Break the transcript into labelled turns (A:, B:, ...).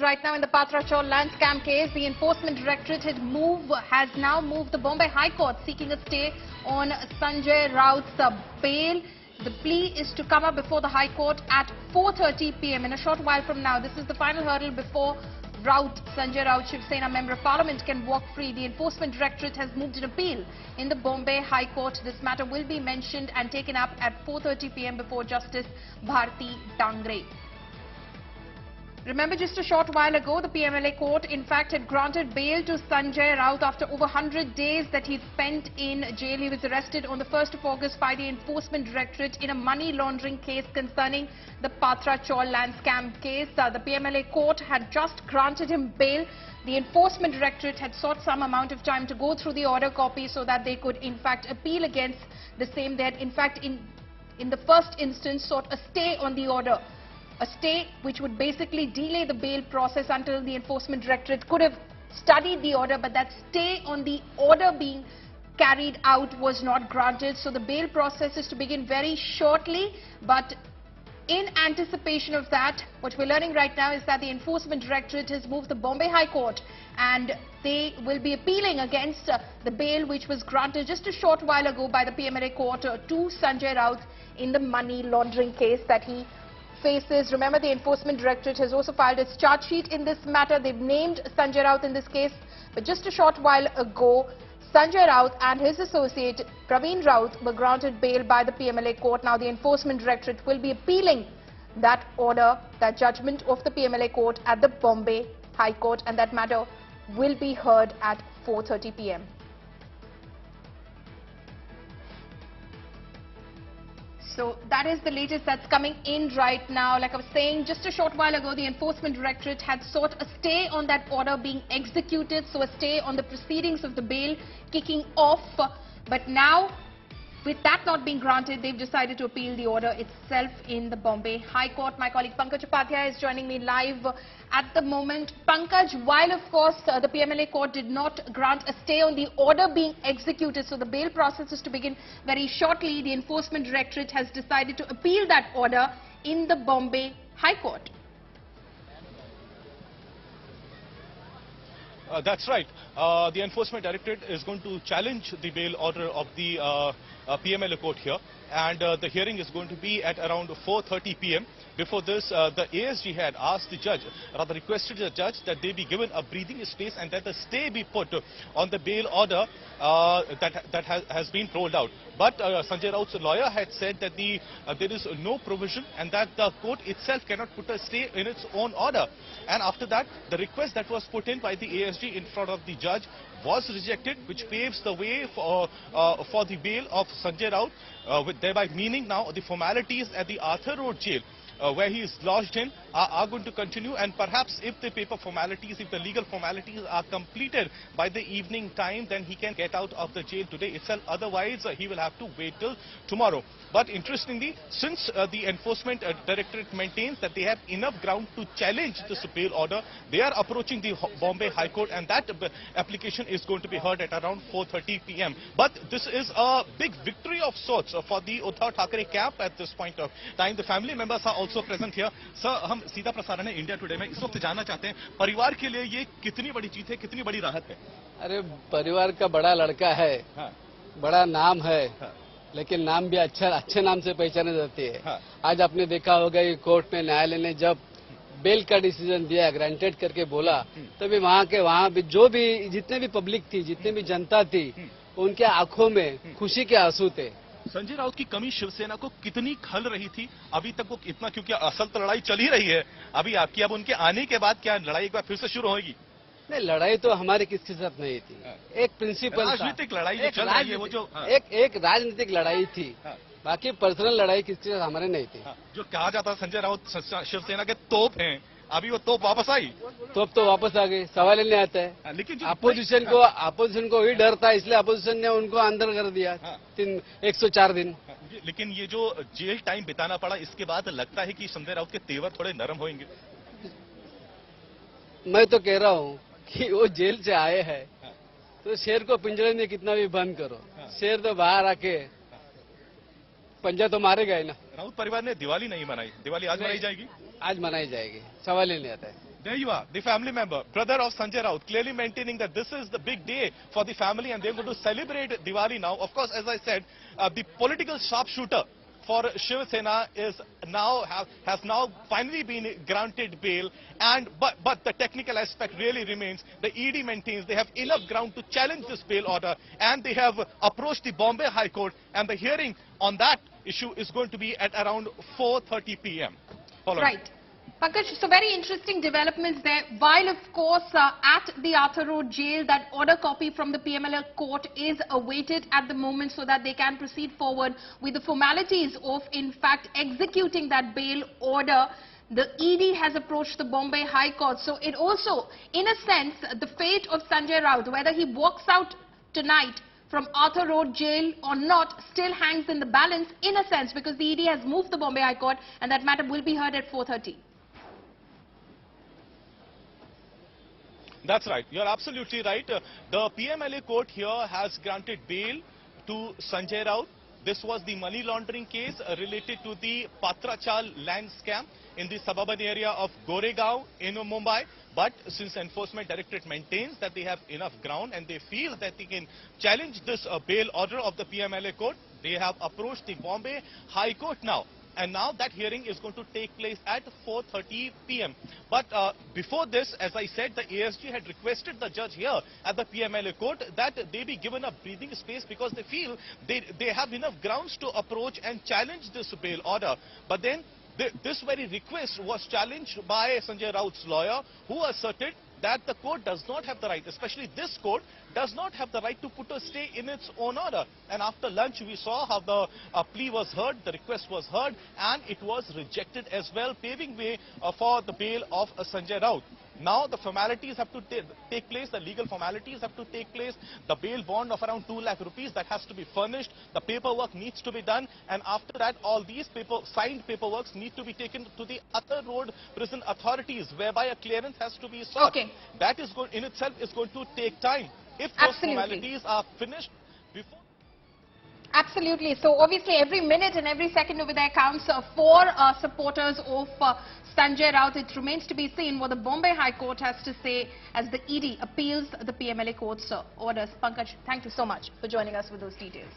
A: right now in the Patra Chawl land scam case. The Enforcement Directorate has now moved the Bombay High Court seeking a stay on Sanjay Raut's bail. The plea is to come up before the High Court at 4:30 p.m. in a short while from now. This is the final hurdle before Sanjay Raut, Shiv Sena Member of Parliament, can walk free. The Enforcement Directorate has moved an appeal in the Bombay High Court. This matter will be mentioned and taken up at 4:30 p.m. before Justice Bharti Tangre. Remember, just a short while ago, the PMLA court in fact had granted bail to Sanjay Raut after over 100 days that he'd spent in jail. He was arrested on the 1st of August by the Enforcement Directorate in a money laundering case concerning the Patra Chawl land scam case. The PMLA court had just granted him bail. The Enforcement Directorate had sought some amount of time to go through the order copy so that they could in fact appeal against the same. They had in fact in the first instance sought a stay on the order. A stay which would basically delay the bail process until the Enforcement Directorate could have studied the order, but that stay on the order being carried out was not granted. So the bail process is to begin very shortly, but in anticipation of that, what we're learning right now is that the Enforcement Directorate has moved the Bombay High Court and they will be appealing against the bail which was granted just a short while ago by the PMLA court to Sanjay Raut in the money laundering case that he faces. Remember, the Enforcement Directorate has also filed its charge sheet in this matter. They've named Sanjay Raut in this case, but just a short while ago, Sanjay Raut and his associate Pravin Raut were granted bail by the PMLA court. Now the Enforcement Directorate will be appealing that order, that judgment of the PMLA court at the Bombay High Court, and that matter will be heard at 4:30 p.m. So that is the latest that's coming in right now. Like I was saying, just a short while ago, the Enforcement Directorate had sought a stay on that order being executed, so a stay on the proceedings of the bail kicking off. But now, with that not being granted, they've decided to appeal the order itself in the Bombay High Court. My colleague Pankaj Upadhyay is joining me live at the moment. Pankaj, while of course the PMLA court did not grant a stay on the order being executed, so the bail process is to begin very shortly, the Enforcement Directorate has decided to appeal that order in the Bombay High Court.
B: That's right. The Enforcement Directorate is going to challenge the bail order of the PMLA court here, and the hearing is going to be at around 4:30 p.m. Before this, the ASG had asked the judge, rather requested the judge that they be given a breathing space and that the stay be put on the bail order that has been rolled out. But Sanjay Raut's lawyer had said that there is no provision and that the court itself cannot put a stay in its own order. And after that, the request that was put in by the ASG in front of the judge was rejected, which paves the way for the bail of Sanjay Raut, thereby meaning now the formalities at the Arthur Road jail where he is lodged in are going to continue, and perhaps if the paper formalities, if the legal formalities are completed by the evening time, then he can get out of the jail today itself. Otherwise, he will have to wait till tomorrow. But interestingly, since the Enforcement Directorate maintains that they have enough ground to challenge this bail order, they are approaching the Bombay High Court, and that application is going to be heard at around 4:30 p.m. But this is a big victory of sorts for the Uddhav Thackeray camp at this point of time. The family members are also present here. Sir, हम सीधा प्रसारण है India today में इस वक्त जानना चाहते हैं, परिवार के लिए ये कितनी बड़ी चीज है, कितनी बड़ी राहत है?
C: अरे परिवार का बड़ा लड़का है, हाँ। बड़ा नाम है, हाँ। लेकिन नाम भी अच्छे नाम से पहचाने जाती है। हाँ। आज आपने देखा होगा कि कोर्ट में न्यायालय ने जब बेल का डिसीजन दिया, ग्रांटेड करके बोला, तभी वहाँ भी जो भी जितने भी पब्लिक थी, जितने भी जनता थी, उनके आंखों में खुशी के आंसू थे।
B: संजय राउत की कमी शिवसेना को कितनी खल रही थी अभी तक, वो इतना, क्योंकि असल तो लड़ाई चल ही रही है अभी आपकी, अब उनके आने के बाद क्या लड़ाई एक बार फिर से शुरू होगी?
C: नहीं, लड़ाई तो हमारे किसके साथ नहीं थी, एक प्रिंसिपल
B: राजनीतिक लड़ाई जो चल रही है वो जो
C: एक राजनीतिक लड़ाई थी, बाकी पर्सनल लड़ाई किसके साथ हमारे नहीं थी।
B: जो कहा जाता संजय राउत शिवसेना के तोप हैं, अभी वो तोप वापस आई?
C: तोप तो वापस आ गई, सवाल ही नहीं आता है।
B: लेकिन
C: अपोजिशन को ही डर था, इसलिए अपोजिशन ने उनको अंदर कर दिया 104 दिन।
B: लेकिन ये जो जेल टाइम बिताना पड़ा, इसके बाद लगता है कि संजय राउत के तेवर थोड़े नरम होंगे?
C: मैं तो कह रहा हूँ कि वो जेल से आए हैं तो शेर को पिंजरे में कितना भी बंद करो, शेर तो बाहर आके पंजा तो मारेगा ही ना।
B: राउत परिवार ने दिवाली नहीं मनाई, दिवाली आज मनाई जाएगी?
C: आज मनाई जाएगी, सवाल ही नहीं आता है।
B: There you are, the family member, brother of Sanjay Raut, clearly maintaining that this is the big day for the family and they're going to celebrate Diwali now. Of course, as I said, the political sharpshooter for Shiv Sena has now finally been granted bail, but the technical aspect really remains. The ED maintains they have enough ground to challenge this bail order, and they have approached the Bombay High Court, and the hearing on that issue is going to be at around 4:30 p.m.
A: Right. Pankaj, so very interesting developments there. While, of course, at the Arthur Road jail, that order copy from the PMLA court is awaited at the moment so that they can proceed forward with the formalities of, in fact, executing that bail order. The ED has approached the Bombay High Court. So it also, in a sense, the fate of Sanjay Raut, whether he walks out tonight from Arthur Road jail or not, still hangs in the balance, in a sense, because the ED has moved the Bombay High Court and that matter will be heard at 4:30.
B: That's right. You're absolutely right. The PMLA court here has granted bail to Sanjay Raut. This was the money laundering case related to the Patra Chawl land scam in the suburban area of Goregaon in Mumbai. But since Enforcement Directorate maintains that they have enough ground and they feel that they can challenge this bail order of the PMLA court, they have approached the Bombay High Court now. And now that hearing is going to take place at 4:30 p.m. But before this, as I said, the ASG had requested the judge here at the PMLA court that they be given a breathing space because they feel they have enough grounds to approach and challenge this bail order. But then this very request was challenged by Sanjay Raut's lawyer, who asserted that the court does not have the right, especially this court, does not have the right to put a stay in its own order. And after lunch, we saw how the plea was heard, the request was heard, and it was rejected as well, paving way for the bail of Sanjay Raut. Now the formalities have to take place, the legal formalities have to take place. The bail bond of around 2 lakh rupees, that has to be furnished. The paperwork needs to be done, and after that, all these signed paperworks need to be taken to the Arthur Road prison authorities, whereby a clearance has to be sought.
A: Okay.
B: That is in itself is going to take time. If those formalities are finished before...
A: Absolutely. So obviously every minute and every second over there counts for supporters of Sanjay Raut. It remains to be seen what the Bombay High Court has to say as the ED appeals the PMLA court's orders. Pankaj, thank you so much for joining us with those details.